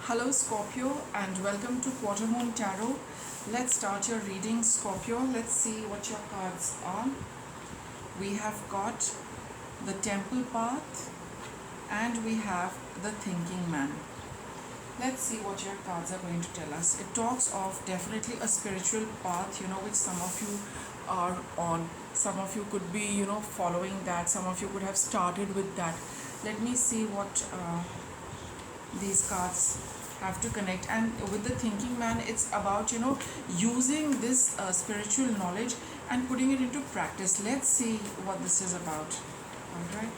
Hello Scorpio and welcome to Quarter Moon Tarot. Let's start your reading, Scorpio. Let's see what your cards are. We have got the Temple Path and we have the Thinking Man. Let's see what your cards are going to tell us. It talks of definitely a spiritual path, which some of you are on. Some of you could be, following that. Some of you could have started with that. Let me see what these cards have to connect. And with the Thinking Man, it's about using this spiritual knowledge and putting it into practice. Let's see what this is about. All right,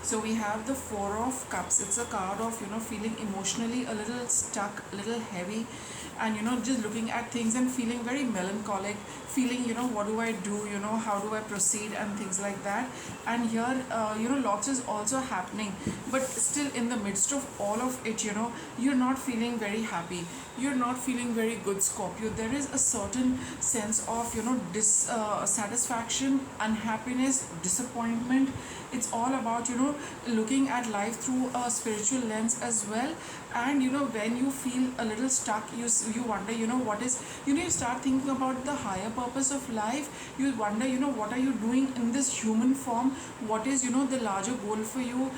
so we have the Four of Cups. It's a card of feeling emotionally a little stuck, a little heavy, and just looking at things and feeling very melancholic, feeling what do I do, how do I proceed, and things like that. And here lots is also happening, but still in the midst of all of it, you're not feeling very happy, you're not feeling very good, Scorpio. There is a certain sense of dissatisfaction, unhappiness, disappointment. It's all about looking at life through a spiritual lens as well. And when you feel a little stuck, you wonder what is, you start thinking about the higher purpose of life. You wonder what are you doing in this human form, what is the larger goal for you.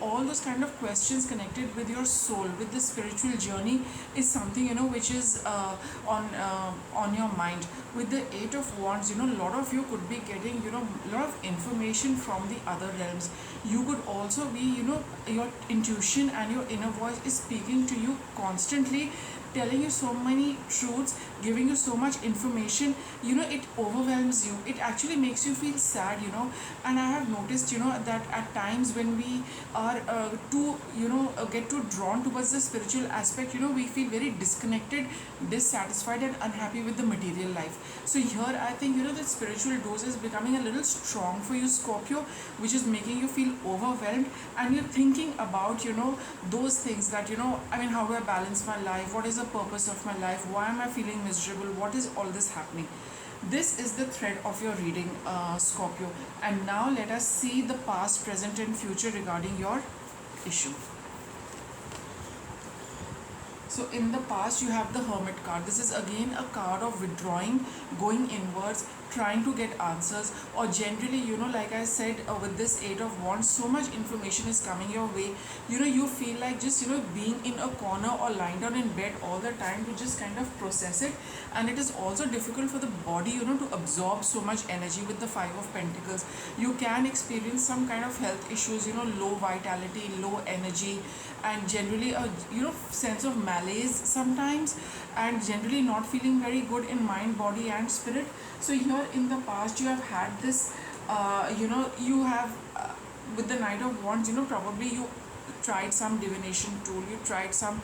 All those kind of questions connected with your soul, with the spiritual journey, is something which is on your mind. With the Eight of Wands, a lot of you could be getting a lot of information from the other realms. You could also be your intuition and your inner voice is speaking to you constantly, telling you so many truths, giving you so much information. It overwhelms you, it actually makes you feel sad. And I have noticed that at times when we are too get too drawn towards the spiritual aspect, we feel very disconnected, dissatisfied, and unhappy with the material life. So here I think the spiritual dose is becoming a little strong for you, Scorpio, which is making you feel overwhelmed. And you're thinking about those things that how do I balance my life, what is the purpose of my life, why am I feeling miserable, what is all this happening. This is the thread of your reading, Scorpio. And now let us see the past, present, and future regarding your issue. So in the past, you have the Hermit card. This is again a card of withdrawing, going inwards, trying to get answers, or generally like I said, with this Eight of Wands, so much information is coming your way. You feel like just being in a corner or lying down in bed all the time to just kind of process it. And it is also difficult for the body to absorb so much energy. With the Five of Pentacles, you can experience some kind of health issues, low vitality, low energy, and generally a sense of malaise sometimes, and generally not feeling very good in mind, body, and spirit. So here in the past, you have had this you have with the Knight of Wands, probably you tried some divination tool, you tried some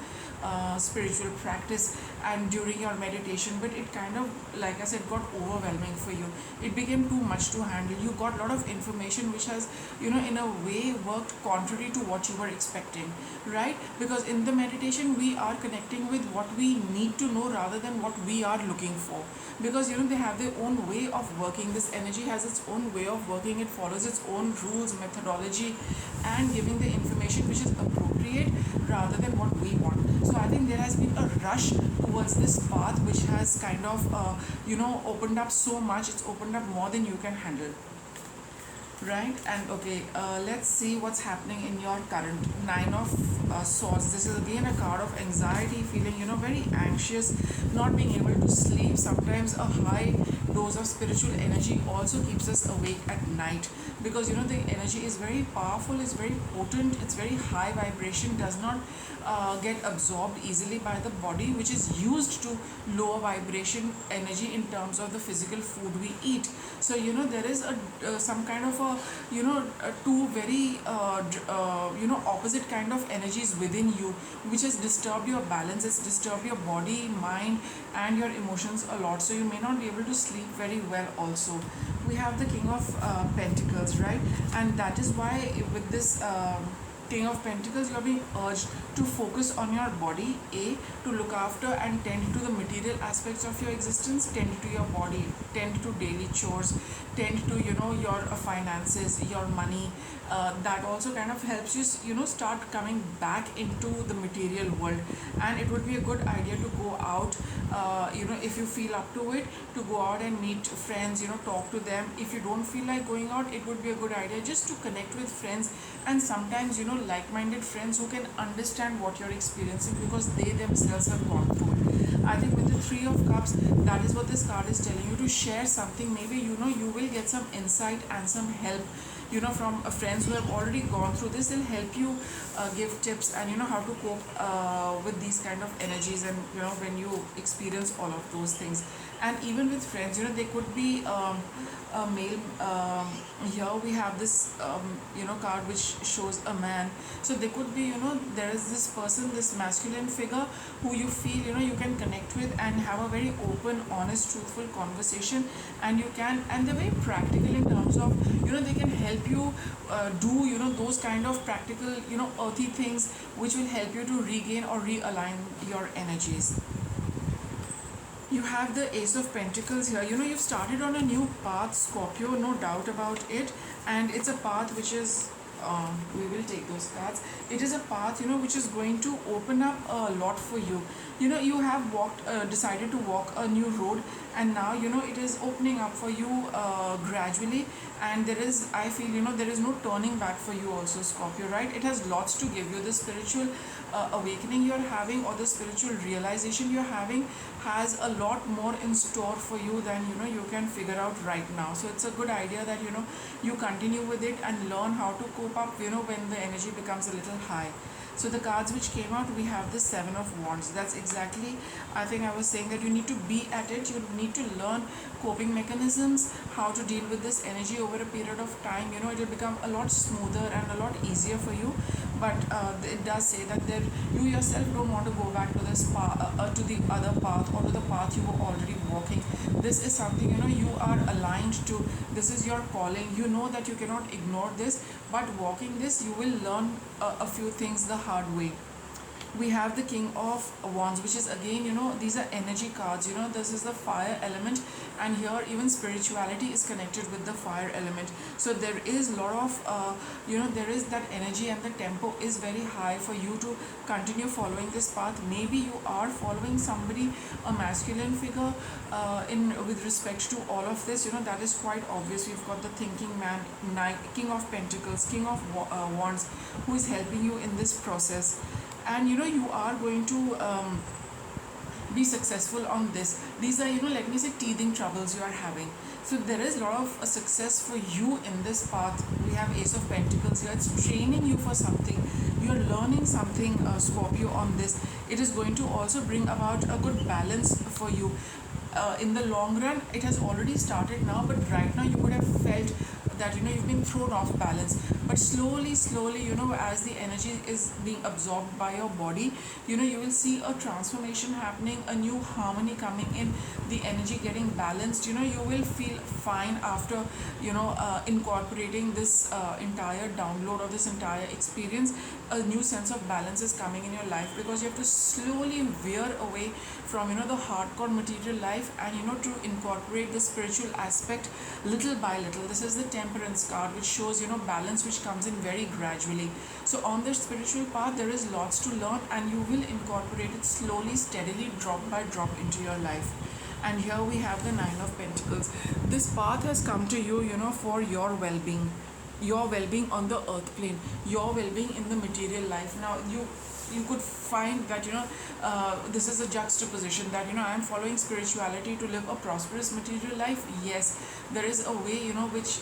spiritual practice, and during your meditation, but it kind of, like I said, got overwhelming for you. It became too much to handle. You got a lot of information which has in a way worked contrary to what you were expecting, right? Because in the meditation, we are connecting with what we need to know rather than what we are looking for. Because they have their own way of working. This energy has its own way of working. It follows its own rules, methodology, and giving the information which is appropriate rather than what we want. So I think there has been a rush towards this path, which has kind of opened up so much. It's opened up more than you can handle, right? And okay, let's see what's happening in your current Nine of Swords. This is again a card of anxiety, feeling very anxious, not being able to sleep. Sometimes a high dose of spiritual energy also keeps us awake at night, because the energy is very powerful, it's very potent, it's very high vibration, does not get absorbed easily by the body, which is used to lower vibration energy in terms of the physical food we eat. So there is a some kind of two very opposite kind of energies within you, which has disturbed your balance, it's disturbed your body, mind, and your emotions a lot. So you may not be able to sleep very well also. We have the King of Pentacles, right? And that is why with this King of Pentacles, you are being urged to focus on your body, A, to look after and tend to the material aspects of your existence, tend to your body, tend to daily chores, tend to, your finances, your money. That also kind of helps you, start coming back into the material world. And it would be a good idea to go out, if you feel up to it, to go out and meet friends, talk to them. If you don't feel like going out, it would be a good idea just to connect with friends, and sometimes, like-minded friends who can understand what you're experiencing, because they themselves have gone through it. I think with the Three of Cups, that is what this card is telling you, to share something. Maybe, you will get some insight and some help, from friends who have already gone through this. They'll help you, give tips, and how to cope with these kind of energies, and when you experience all of those things. And even with friends, they could be, a male. Here we have this, card which shows a man. So they could be, there is this person, this masculine figure, who you feel, you can connect with and have a very open, honest, truthful conversation. And and they're very practical in terms of, they can help you, do, those kind of practical, earthy things, which will help you to regain or realign your energies. You have the Ace of Pentacles here. You've started on a new path, Scorpio, no doubt about it. And it's a path which is, we will take those cards. It is a path, which is going to open up a lot for you. You have decided to walk a new road, and now, it is opening up for you, gradually. And I feel, there is no turning back for you also, Scorpio, right? It has lots to give you. The spiritual awakening you're having, or the spiritual realization you're having, has a lot more in store for you than, you can figure out right now. So it's a good idea that, you continue with it and learn how to cope up, when the energy becomes a little high. So the cards which came out, we have the Seven of Wands. That's exactly, I think I was saying that you need to be at it. You need to learn coping mechanisms, how to deal with this energy over a period of time. It will become a lot smoother and a lot easier for you. But it does say that you yourself don't want to go back to this to the other path, or to the path you were already walking. This is something, you are aligned to. This is your calling. You know that you cannot ignore this, but walking this, you will learn a few things the hard way. We have the King of Wands, which is again, these are energy cards. This is the fire element, and here even spirituality is connected with the fire element. So there is a lot of, there is that energy, and the tempo is very high for you to continue following this path. Maybe you are following somebody, a masculine figure, in with respect to all of this. That is quite obvious. We've got the thinking man, King of Pentacles, King of Wands, who is helping you in this process. And you are going to, be successful on this. These are, let me say, teething troubles you are having. So there is a lot of success for you in this path. We have Ace of Pentacles here. It's training you for something. You're learning something, Scorpio, on this. It is going to also bring about a good balance for you. In the long run, it has already started now, but right now you would have felt that, you've been thrown off balance. But slowly, as the energy is being absorbed by your body, you will see a transformation happening, a new harmony coming in, the energy getting balanced. You will feel fine after, incorporating this entire download, or this entire experience. A new sense of balance is coming in your life, because you have to slowly veer away from, the hardcore material life, and, to incorporate the spiritual aspect little by little. This is the Temperance card, which shows, balance, which comes in very gradually. So on the spiritual path, there is lots to learn, and you will incorporate it slowly, steadily, drop by drop into your life. And here we have the Nine of Pentacles. This path has come to you, for your well-being. Your well-being on the earth plane, your well-being in the material life. Now you could find that, this is a juxtaposition, that, I am following spirituality to live a prosperous material life. Yes, there is a way, which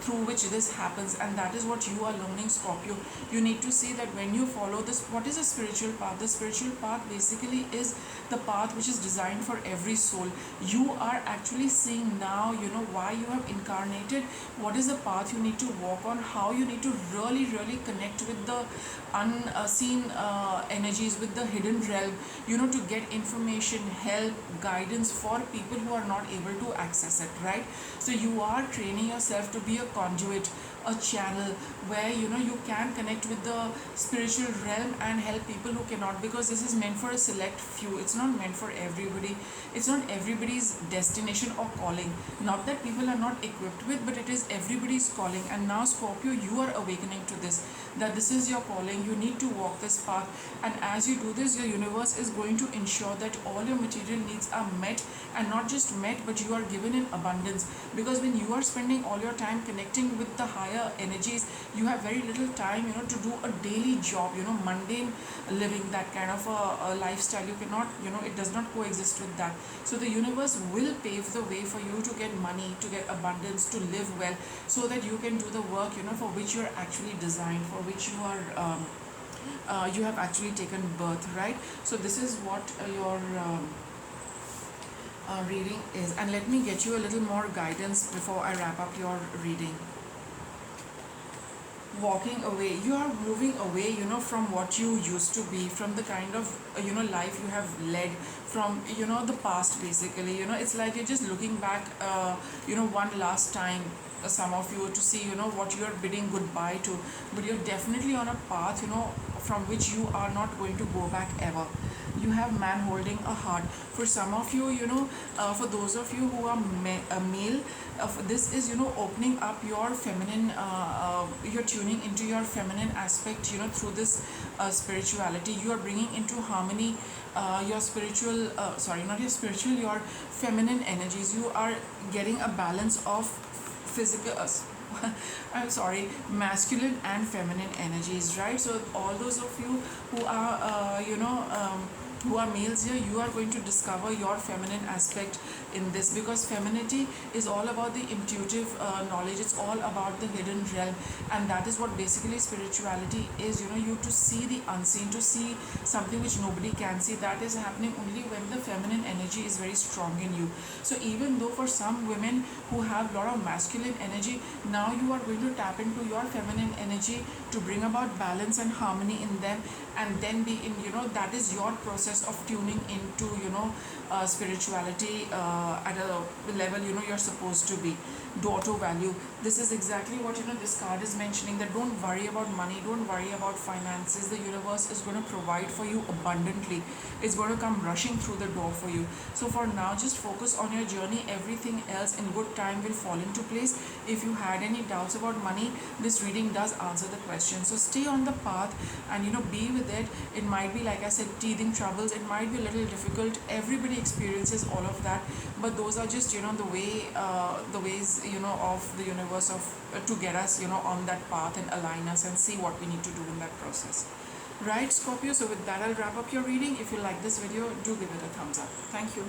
through which this happens, and that is what you are learning, Scorpio. You need to see that when you follow this, what is a spiritual path? The spiritual path basically is the path which is designed for every soul. You are actually seeing now, why you have incarnated, what is the path you need to walk on, how you need to really, really connect with the unseen energies, with the hidden realm, to get information, help, guidance for people who are not able to access it, right? So you are training yourself to be a conduit, a channel where you can connect with the spiritual realm and help people who cannot, because this is meant for a select few. It's not meant for everybody. It's not everybody's destination or calling. Not that people are not equipped with, but it is everybody's calling. And now, Scorpio, you are awakening to this, that this is your calling. You need to walk this path, and as you do this, your universe is going to ensure that all your material needs are met, and not just met, but you are given in abundance. Because when you are spending all your time connecting with the higher energies, you have very little time to do a daily job, mundane living, that kind of a lifestyle. You cannot, it does not coexist with that. So the universe will pave the way for you to get money, to get abundance, to live well, so that you can do the work for which you are actually designed, for which you have actually taken birth, right? So this is what your reading is. And let me get you a little more guidance before I wrap up your reading. Walking away, you are moving away from what you used to be, from the kind of life you have led, from the past. Basically, it's like you're just looking back one last time, some of you, to see what you are bidding goodbye to. But you're definitely on a path from which you are not going to go back ever. You have man holding a heart. For some of you, for those of you who are male, this is opening up your feminine, you're tuning into your feminine aspect through this spirituality. You are bringing into harmony your spiritual, sorry, not your spiritual, your feminine energies. You are getting a balance of physical I'm sorry, masculine and feminine energies, right? So all those of you who are who are males here, you are going to discover your feminine aspect in this, because femininity is all about the intuitive knowledge. It's all about the hidden realm, and that is what basically spirituality is. You to see the unseen, to see something which nobody can see. That is happening only when the feminine energy is very strong in you. So even though for some women who have a lot of masculine energy, now you are going to tap into your feminine energy to bring about balance and harmony in them, and then be in that is your process of tuning into spirituality at a level you're supposed to be. Do auto value. This is exactly what this card is mentioning, that don't worry about money, don't worry about finances. The universe is going to provide for you abundantly. It's going to come rushing through the door for you. So for now, just focus on your journey. Everything else in good time will fall into place. If you had any doubts about money, this reading does answer the question. So stay on the path and be with it. It might be, like I said, teething troubles. It might be a little difficult. Everybody experiences all of that, but those are just the ways of the universe of to get us on that path and align us and see what we need to do in that process, right, Scorpio? So with that, I'll wrap up your reading. If you like this video, do give it a thumbs up. Thank you.